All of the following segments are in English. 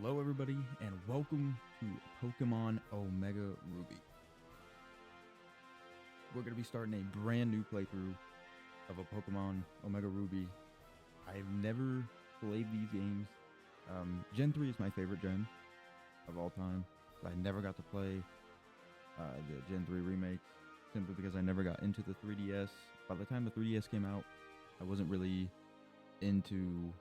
Hello, everybody, and welcome to Pokemon Omega Ruby. We're going to be starting a brand new playthrough of a Pokemon Omega Ruby. I've never played these games. Gen 3 is my favorite gen of all time. I never got to play the Gen 3 remakes simply because I never got into the 3DS. By the time the 3DS came out, I wasn't really into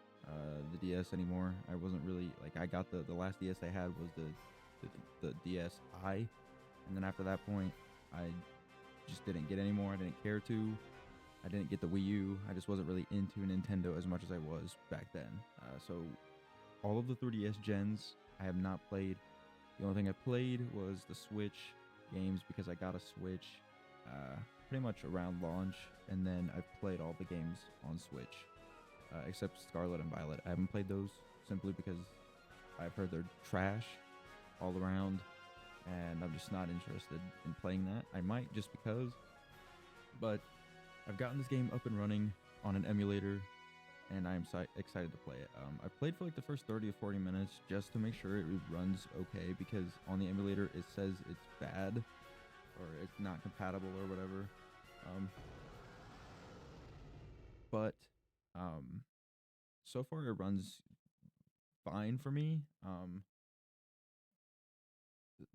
the DS anymore. I wasn't really like, I got the last DS I had was the DSi, and then after that point I just didn't get any more. I didn't care to. I didn't get the Wii U. I just wasn't really into Nintendo as much as I was back then. So all of the 3DS gens I have not played. The only thing I played was the Switch games because I got a Switch pretty much around launch, and then I've played all the games on Switch. Except Scarlet and Violet. I haven't played those simply because I've heard they're trash all around, and I'm just not interested in playing that. I might just because, but I've gotten this game up and running on an emulator, and I'm excited to play it. I played for like the first 30 or 40 minutes just to make sure it runs okay, because on the emulator it says it's bad or it's not compatible or whatever. But so far it runs fine for me.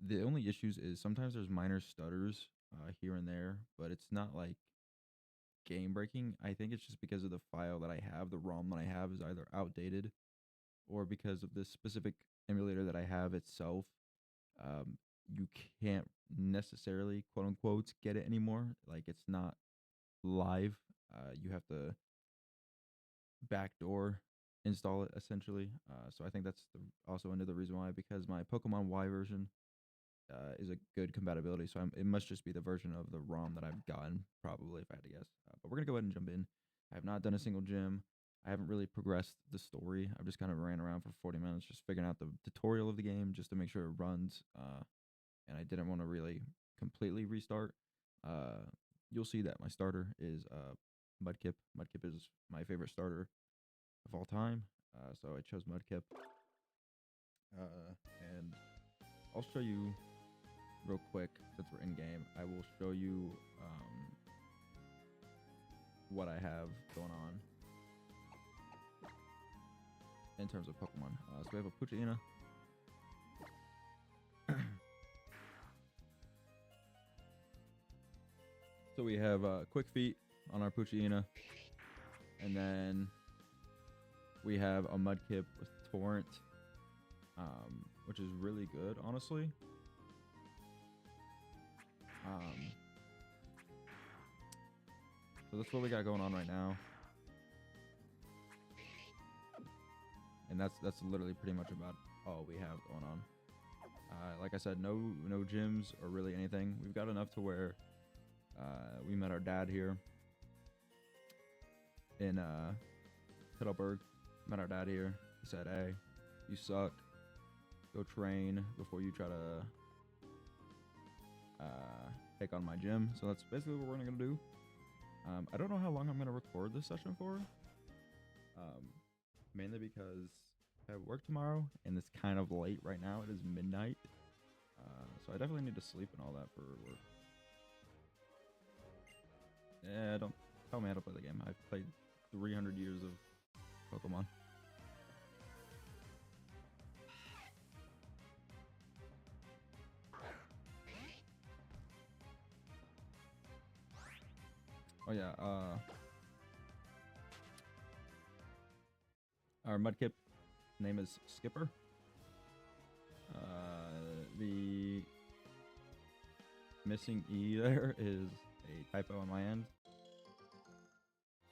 The only issues is sometimes there's minor stutters here and there, but it's not like game breaking. I think it's just because of the file that I have. The ROM that I have is either outdated, or because of this specific emulator that I have itself. You can't necessarily, quote unquote, get it anymore. Like, it's not live. You have to backdoor install it essentially. So I think that's also another reason why, because my Pokemon Y version is a good compatibility. So it must just be the version of the ROM that I've gotten, probably, if I had to guess. But we're gonna go ahead and jump in. I have not done a single gym. I haven't really progressed the story. I've just kind of ran around for 40 minutes just figuring out the tutorial of the game just to make sure it runs. And I didn't want to really completely restart. You'll see that my starter is Mudkip. Mudkip is my favorite starter of all time. So I chose Mudkip. And I'll show you real quick, since we're in game. I will show you what I have going on in terms of Pokemon. So we have a Poochyena. So we have Quick Feet on our Poochyena, and then we have a Mudkip with Torrent, which is really good, honestly. So that's what we got going on right now, and that's literally pretty much about all we have going on. Like I said, no gyms or really anything. We've got enough to where we met our dad here in Heidelberg. Met our dad here. He said, "Hey, you suck. Go train before you try to take on my gym." So that's basically what we're gonna do. I don't know how long I'm gonna record this session for. Mainly because I have work tomorrow and it's kind of late right now. It is midnight. So I definitely need to sleep and all that for work. Yeah, don't tell me how to play the game. I've played 300 years of Pokemon. Oh yeah, our Mudkip name is Skipper. The missing E there is a typo on my end.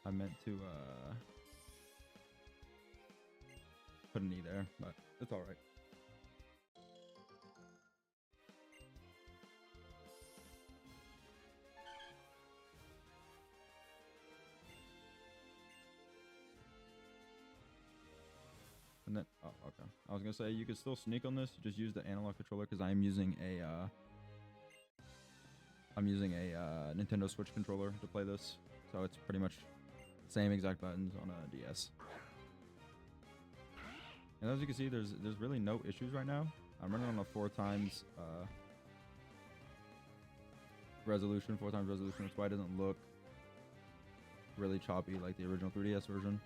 I meant to put an E there, but it's alright. And then, oh, okay. I was gonna say you could still sneak on this. Just use the analog controller, because I'm using a Nintendo Switch controller to play this, so it's pretty much same exact buttons on a DS. And as you can see, there's really no issues right now. I'm running on a 4x resolution, 4x resolution. That's why it doesn't look really choppy like the original 3DS version.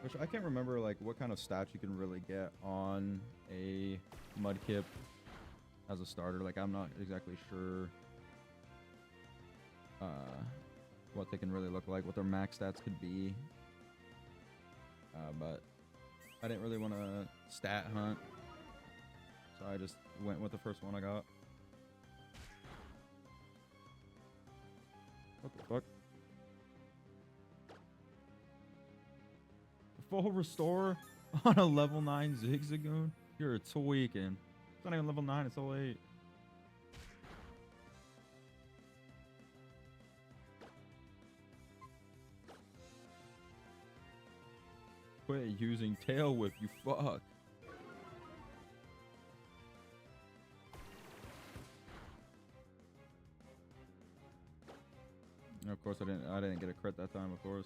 Which I can't remember like what kind of stats you can really get on a Mudkip as a starter. Like I'm not exactly sure what they can really look like, what their max stats could be. But I didn't really want to stat hunt, so I just went with the first one I got. What the fuck? Full restore on a level 9 Zigzagoon? You're tweaking. It's not even level 9, it's level 8. Quit using Tail Whip, you fuck. And of course I didn't get a crit that time, of course.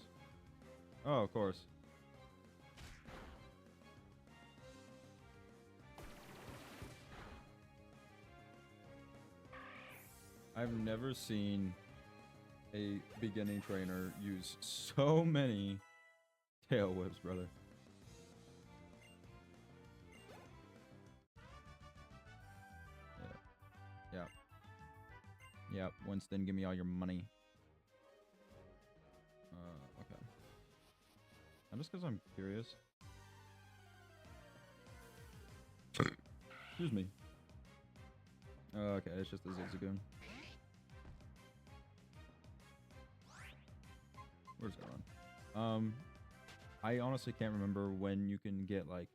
Oh, of course. I've never seen a beginning trainer use so many tail whips, brother. Yeah. Yep. Winston, give me all your money. Okay. And just because I'm curious. Excuse me. Okay, it's just a Zigzagoon. Where's that on? I honestly can't remember when you can get like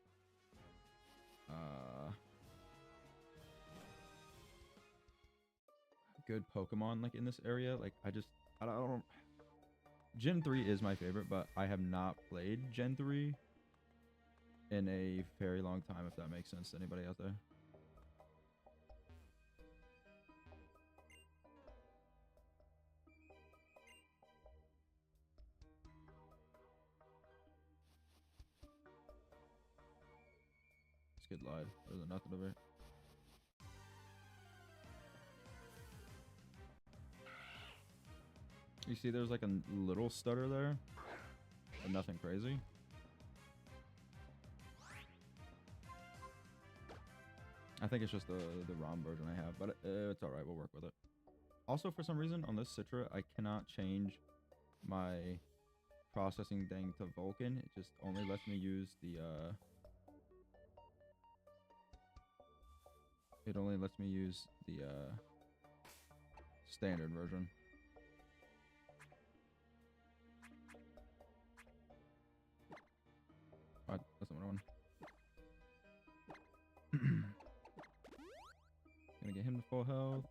good Pokemon like in this area. Like I don't Gen 3 is my favorite, but I have not played Gen 3 in a very long time, if that makes sense to anybody out there. This kid lied. There's nothing of it. You see there's like a little stutter there, but nothing crazy. I think it's just the ROM version I have, but it's alright, we'll work with it. Also, for some reason, on this Citra, I cannot change my processing thing to Vulcan. It just only lets me use the, it only lets me use the, standard version. What? That's not what I want. Gonna get him to full health.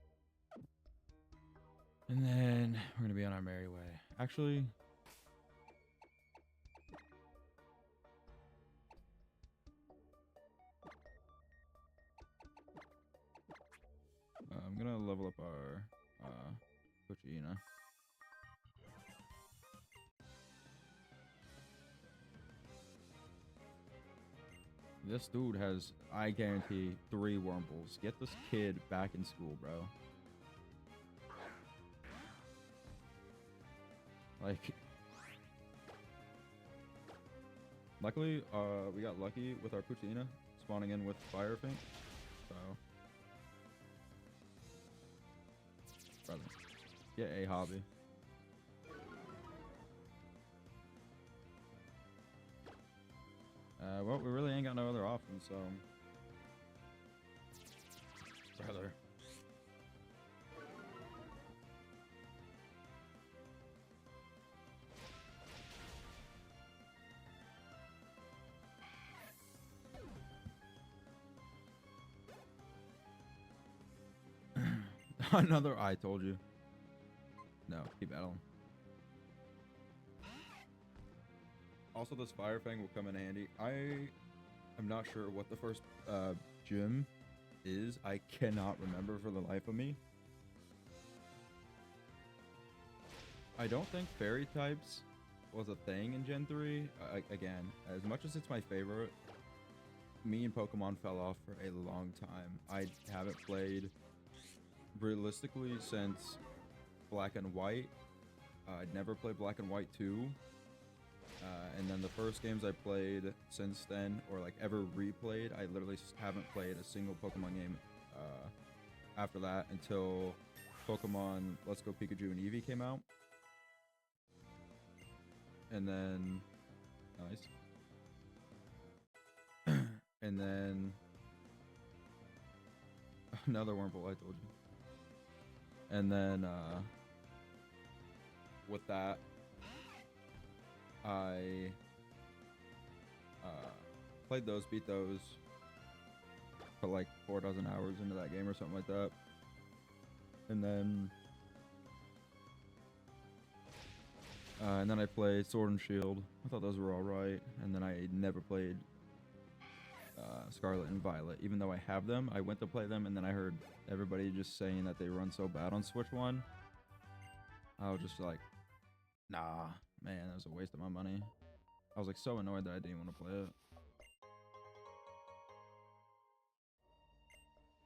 And then we're gonna be on our merry way. Actually, I'm gonna level up our Pokémon. This dude has, I guarantee, 3 Wurmples. Get this kid back in school, bro. Like, luckily, we got lucky with our Poochyena spawning in with Fire Fink. So, brother, get a hobby. Well, we really ain't got no other options, so, brother. Another I told you. No, keep battling. Also, this Fire Fang will come in handy. I am not sure what the first gym is. I cannot remember for the life of me. I don't think fairy types was a thing in Gen 3. Again, as much as it's my favorite, me and Pokemon fell off for a long time. I haven't played realistically since Black and White. I'd never played Black and White 2. And then the first games I played since then, or like ever replayed, I literally haven't played a single Pokemon game after that until Pokemon Let's Go Pikachu and Eevee came out. And then, nice. And then, another Wurmple, I told you. And then, with that, I played those, beat those, put like 4 dozen hours into that game or something like that. And then I played Sword and Shield. I thought those were all right. And then I never played Scarlet and Violet, even though I have them. I went to play them, and then I heard everybody just saying that they run so bad on Switch 1. I was just like, nah, man, that was a waste of my money. I was like so annoyed that I didn't want to play it.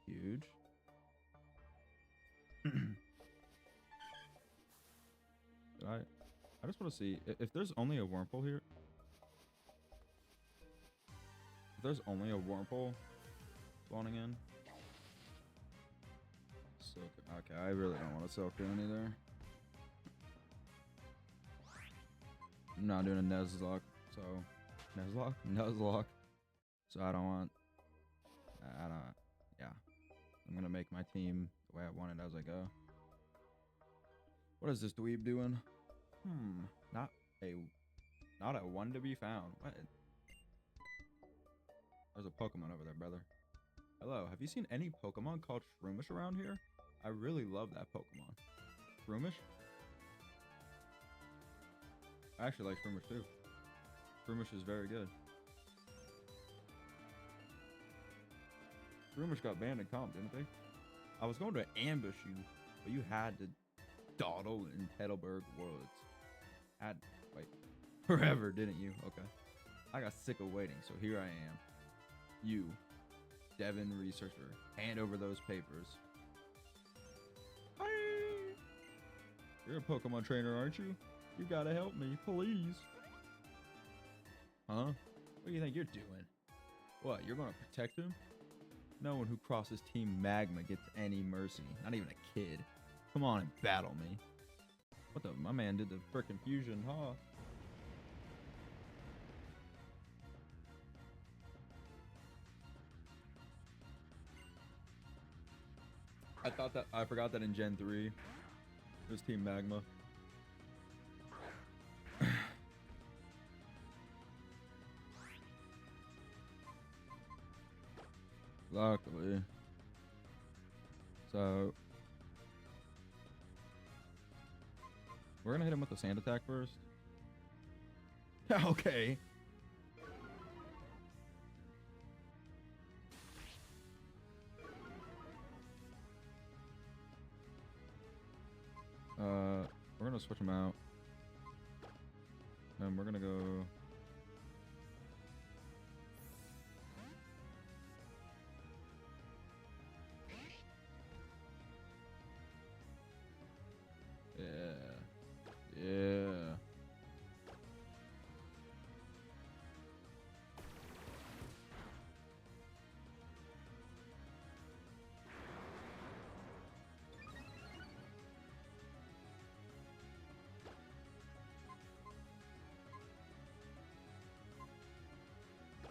Huge. I just want to see if there's only a Wurmple here. If there's only a Wurmple spawning in. Okay, I really don't want to Silcoon either. I'm not doing a Nuzlocke, so Nuzlocke. So I don't want. Yeah. I'm gonna make my team the way I want it as I go. What is this dweeb doing? Not a one to be found. What? There's a Pokemon over there, brother. Hello, have you seen any Pokemon called Shroomish around here? I really love that Pokemon. Shroomish? I actually like Shroomish too. Shroomish is very good. Shroomish got banned in comp, didn't they? I was going to ambush you, but you had to dawdle in Petalburg Woods. Wait, forever, didn't you? Okay. I got sick of waiting, so here I am. You, Devin researcher, hand over those papers. Hi! You're a Pokemon trainer, aren't you? You gotta help me, please. Huh? What do you think you're doing? What, you're gonna protect him? No one who crosses Team Magma gets any mercy. Not even a kid. Come on and battle me. What the? My man did the frickin' fusion, huh? I forgot that in Gen 3, it was Team Magma. Luckily. So we're gonna hit him with the sand attack first. Okay. We're gonna switch him out. And we're gonna go. Yeah.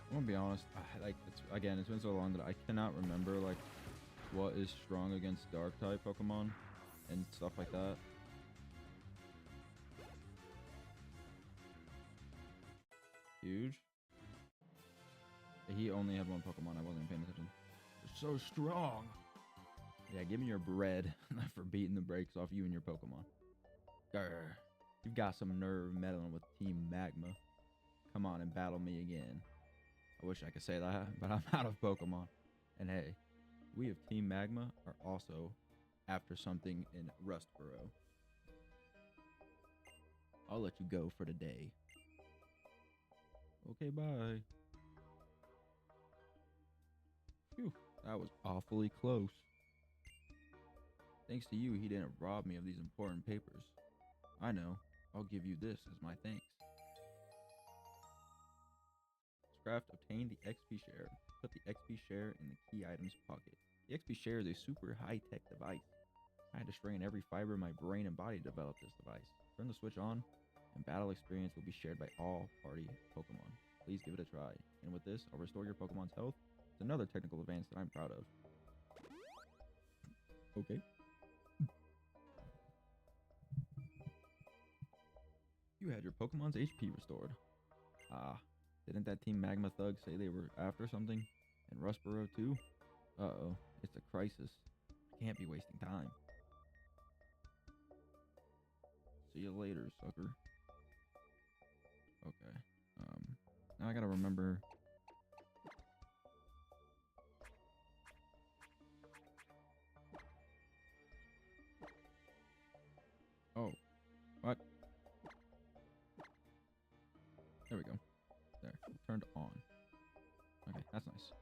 I'm gonna be honest, like it's been so long that I cannot remember like what is strong against dark type Pokemon and stuff like that. Huge. He only had one Pokemon. I wasn't paying attention. They're so strong. Yeah, give me your bread for beating the brakes off you and your Pokemon. Grr. You've got some nerve meddling with Team Magma. Come on and battle me again. I wish I could say that, but I'm out of Pokemon. And hey, we of Team Magma are also after something in Rustboro. I'll let you go for the day. Okay, bye. Phew, that was awfully close. Thanks to you, he didn't rob me of these important papers. I know. I'll give you this as my thanks. Scraft obtained the XP share. Put the XP share in the key item's pocket. The XP share is a super high-tech device. I had to strain every fiber of my brain and body to develop this device. Turn the switch on, and battle experience will be shared by all party Pokemon. Please give it a try. And with this, I'll restore your Pokemon's health. It's another technical advance that I'm proud of. Okay. You had your Pokemon's HP restored. Ah, didn't that Team Magma Thug say they were after something? And Rustboro too? Uh-oh, it's a crisis. I can't be wasting time. See you later, sucker. Okay. Now I gotta remember. Oh, what? There we go. There, turned on. Okay, that's nice.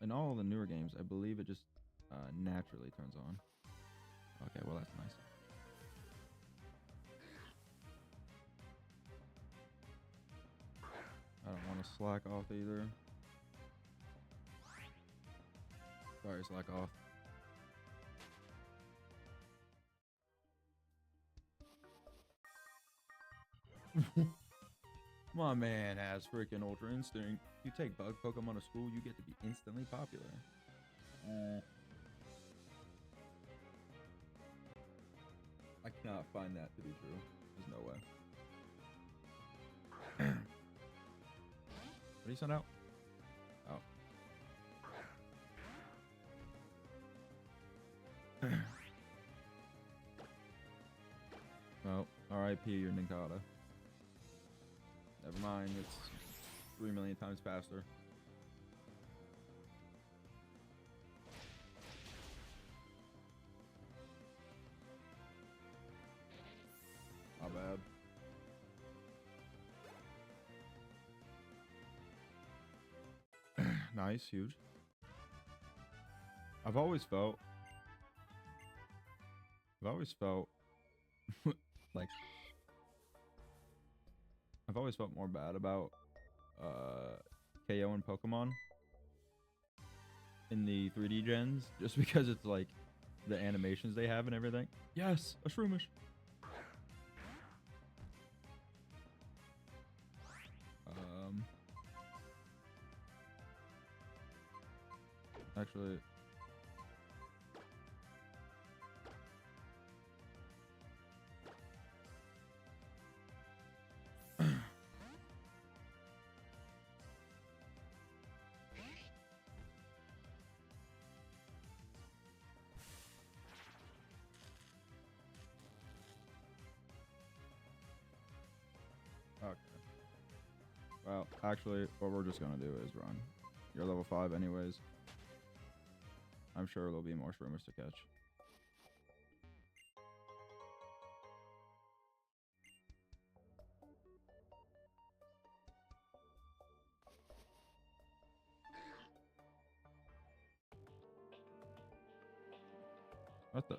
In all the newer games, I believe it just naturally turns on. Okay, well that's nice. I don't want to slack off either. Sorry, slack off. My man has freaking Ultra Instinct. You take bug Pokemon to school, you get to be instantly popular. I cannot find that to be true. There's no way. What do you send out? Oh. Well, R.I.P. your Ninkata. Never mind, it's 3 million times faster. Not bad. Nice, huge. I've always felt like I've always felt more bad about KO and Pokemon in the 3D gens just because it's like the animations they have and everything. Yes, a Shroomish. Actually, okay. Well, actually, what we're just gonna do is run. You're level 5 anyways. I'm sure there'll be more Shroomish to catch. What the?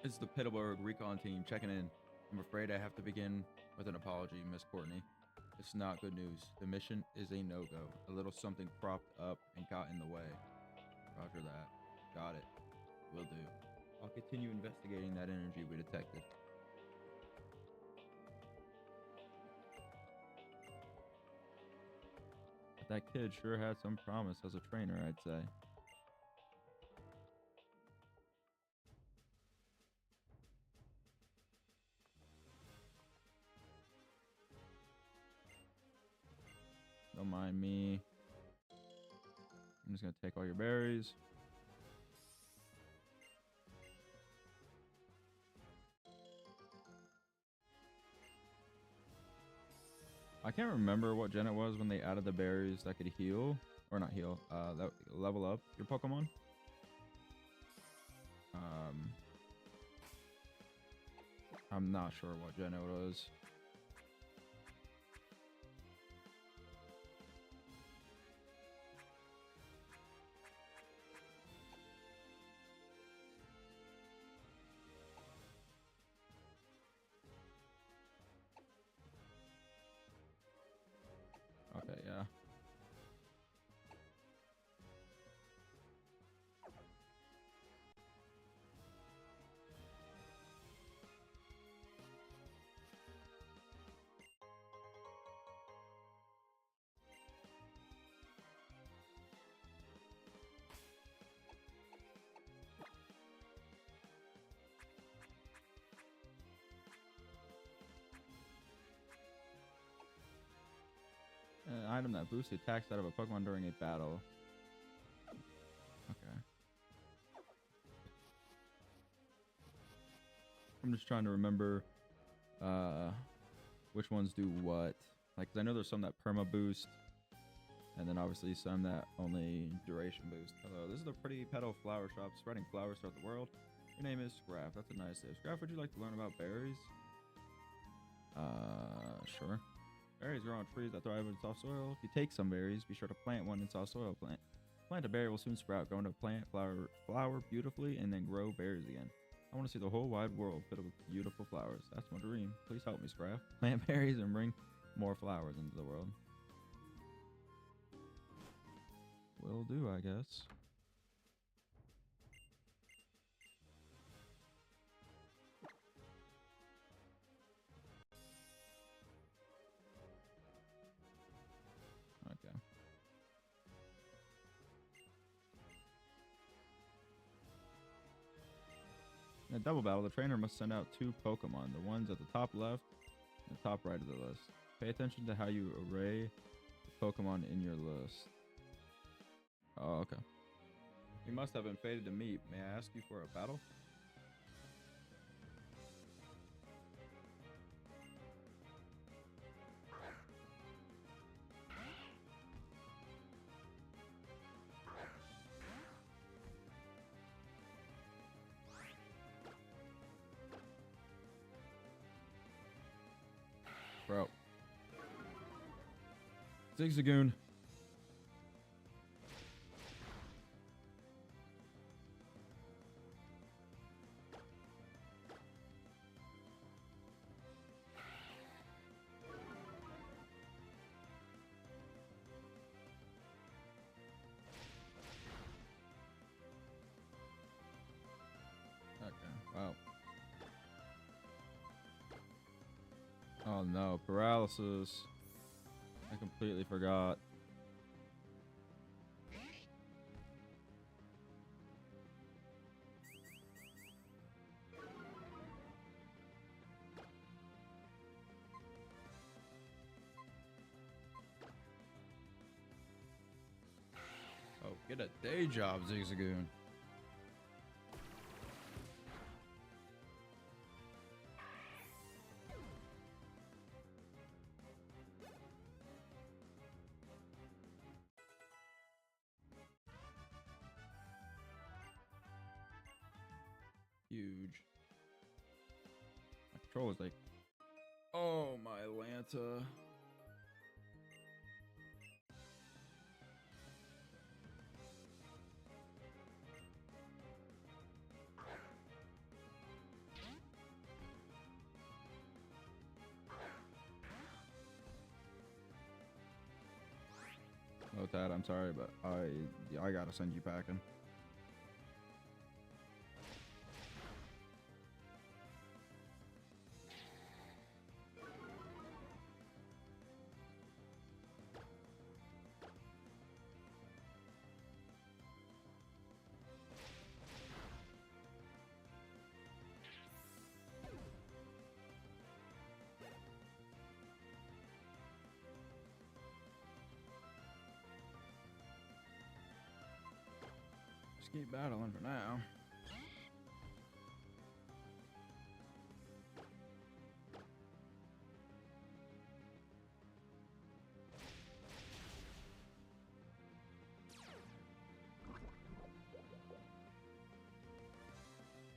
It's the Pittsburgh Recon team checking in. I'm afraid I have to begin with an apology, Miss Courtney. It's not good news. The mission is a no-go. A little something cropped up and got in the way. Roger that. Got it. Will do. I'll continue investigating that energy we detected. But that kid sure had some promise as a trainer, I'd say. Don't mind me. I'm just gonna take all your berries. I can't remember what gen it was when they added the berries that could heal, or not heal, that level up your Pokemon. I'm not sure what gen it is. Okay, yeah. An item that boosts the attack stat of a Pokemon during a battle. Okay. I'm just trying to remember which ones do what. Like, 'cause I know there's some that perma boost, and then obviously some that only duration boost. Hello, this is the Pretty Petal Flower Shop, spreading flowers throughout the world. Your name is Scrap. That's a nice name. Scrap, would you like to learn about berries? Sure. Berries grow on trees that thrive in soft soil. If you take some berries, be sure to plant one in soft soil. Plant a berry will soon sprout, go into plant, flower beautifully, and then grow berries again. I want to see the whole wide world filled with beautiful flowers. That's my dream. Please help me, Scrap. Plant berries and bring more flowers into the world. Will do, I guess. Okay. In a double battle, the trainer must send out 2 Pokemon, the ones at the top left and the top right of the list. Pay attention to how you array the Pokemon in your list. Oh, okay. You must have been fated to meet. May I ask you for a battle? Bro. Zigzagoon. Okay, wow. Oh no, paralysis. I completely forgot. Oh, get a day job, Zigzagoon. Huge. My control is like, oh my Lanta. Oh, Tad, I'm sorry, but I gotta send you packing. Just keep battling for now.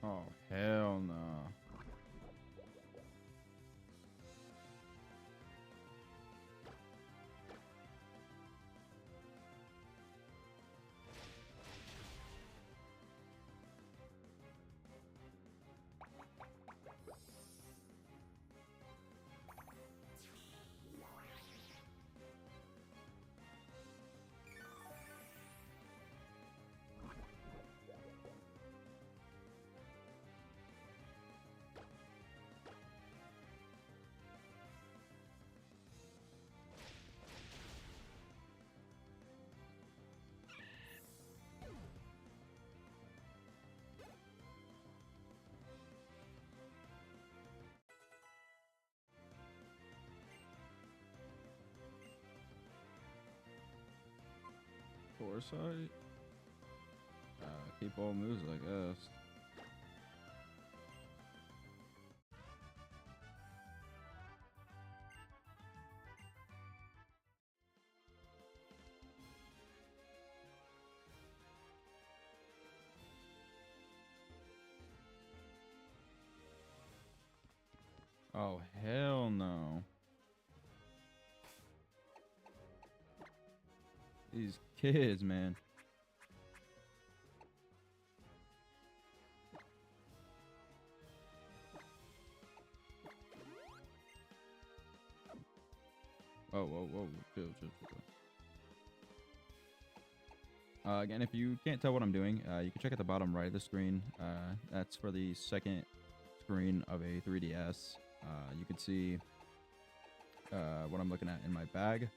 Oh, hell no. Foresight. Keep all moves, I guess. Oh, hell no. These kids, man. Whoa, whoa, whoa. Chill, chill, chill. Again, if you can't tell what I'm doing, you can check at the bottom right of the screen. That's for the second screen of a 3DS. You can see what I'm looking at in my bag.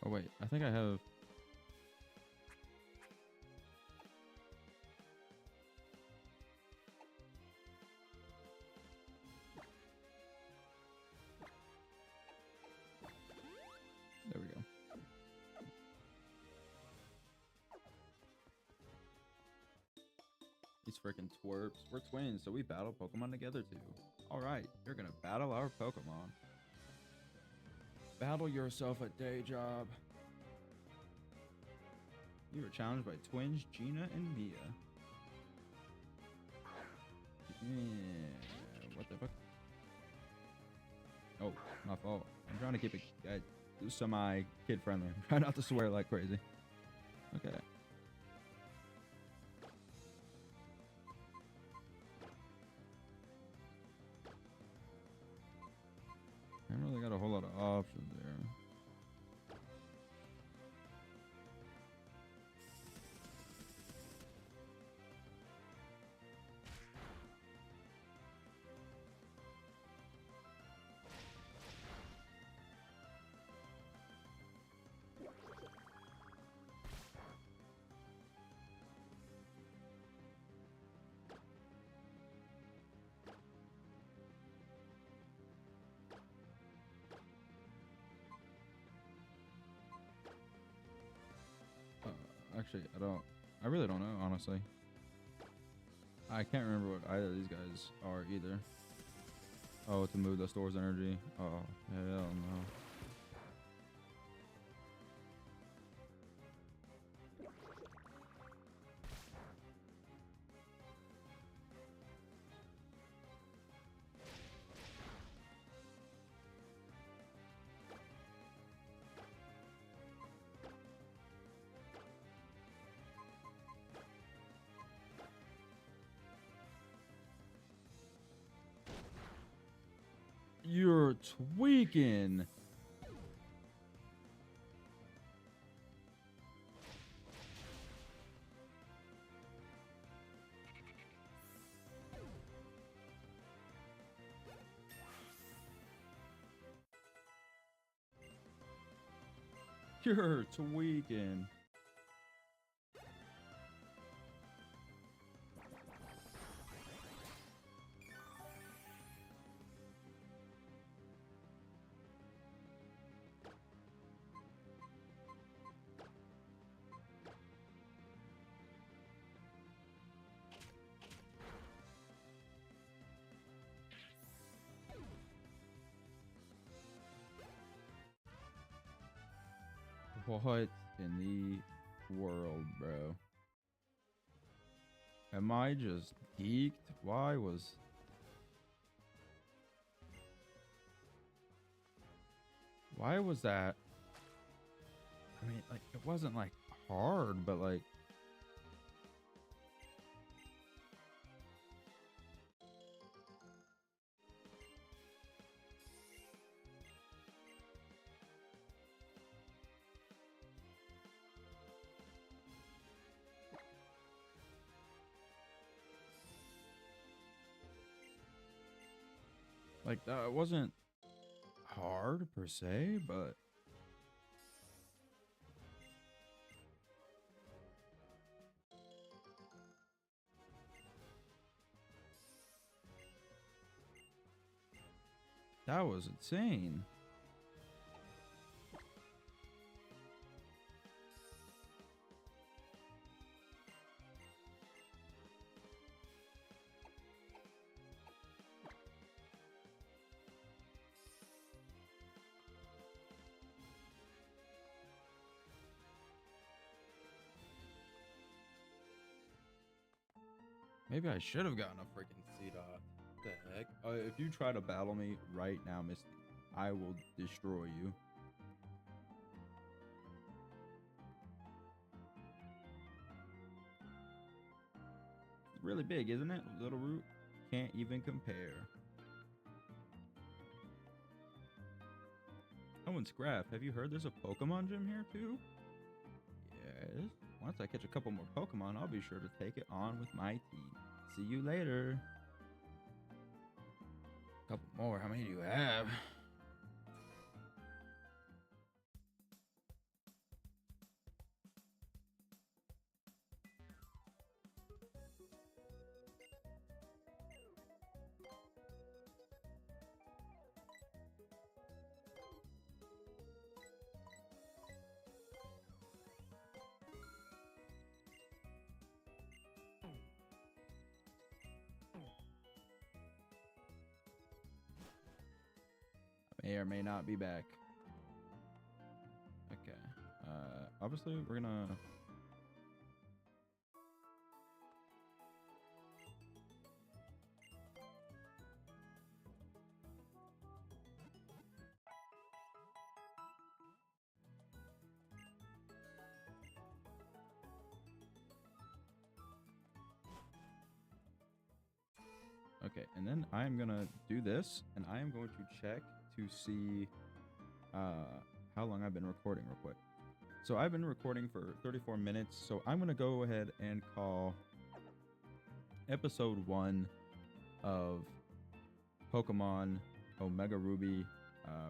Oh wait, I think I have... There we go. These freaking twerps. We're twins, so we battle Pokemon together too. Alright, you're gonna battle our Pokemon. Battle yourself a day job. You were challenged by twins Gina and Mia. Yeah, what the fuck? Oh, my fault. I'm trying to keep it semi-kid friendly. I'm trying not to swear like crazy. Okay. I haven't really got a whole lot of options there. Actually, I really don't know, honestly. I can't remember what either of these guys are either. Oh, to move the store's energy. Oh, hell no. You're tweaking. You're tweaking. What in the world, bro? Am I just geeked? Why was... Why was that? I mean, like, it wasn't, like, hard, but, like... Like, it wasn't hard per se, but that was insane. Maybe I should have gotten a freaking C dot. The heck? If you try to battle me right now, Misty, I will destroy you. It's really big, isn't it? Little Root can't even compare. Oh, and Scrap, have you heard there's a Pokemon gym here too? Yes. Once I catch a couple more Pokemon, I'll be sure to take it on with my team. See you later. Couple more. How many do you have? May or may not be back. Okay. Obviously, we're gonna. Okay, and then I am gonna do this, and I am going to check to see how long I've been recording real quick. So I've been recording for 34 minutes, so I'm gonna go ahead and call episode 1 of Pokemon Omega Ruby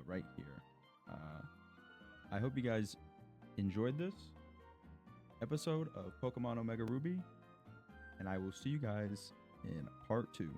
right here. I hope you guys enjoyed this episode of Pokemon Omega Ruby, and I will see you guys in part 2.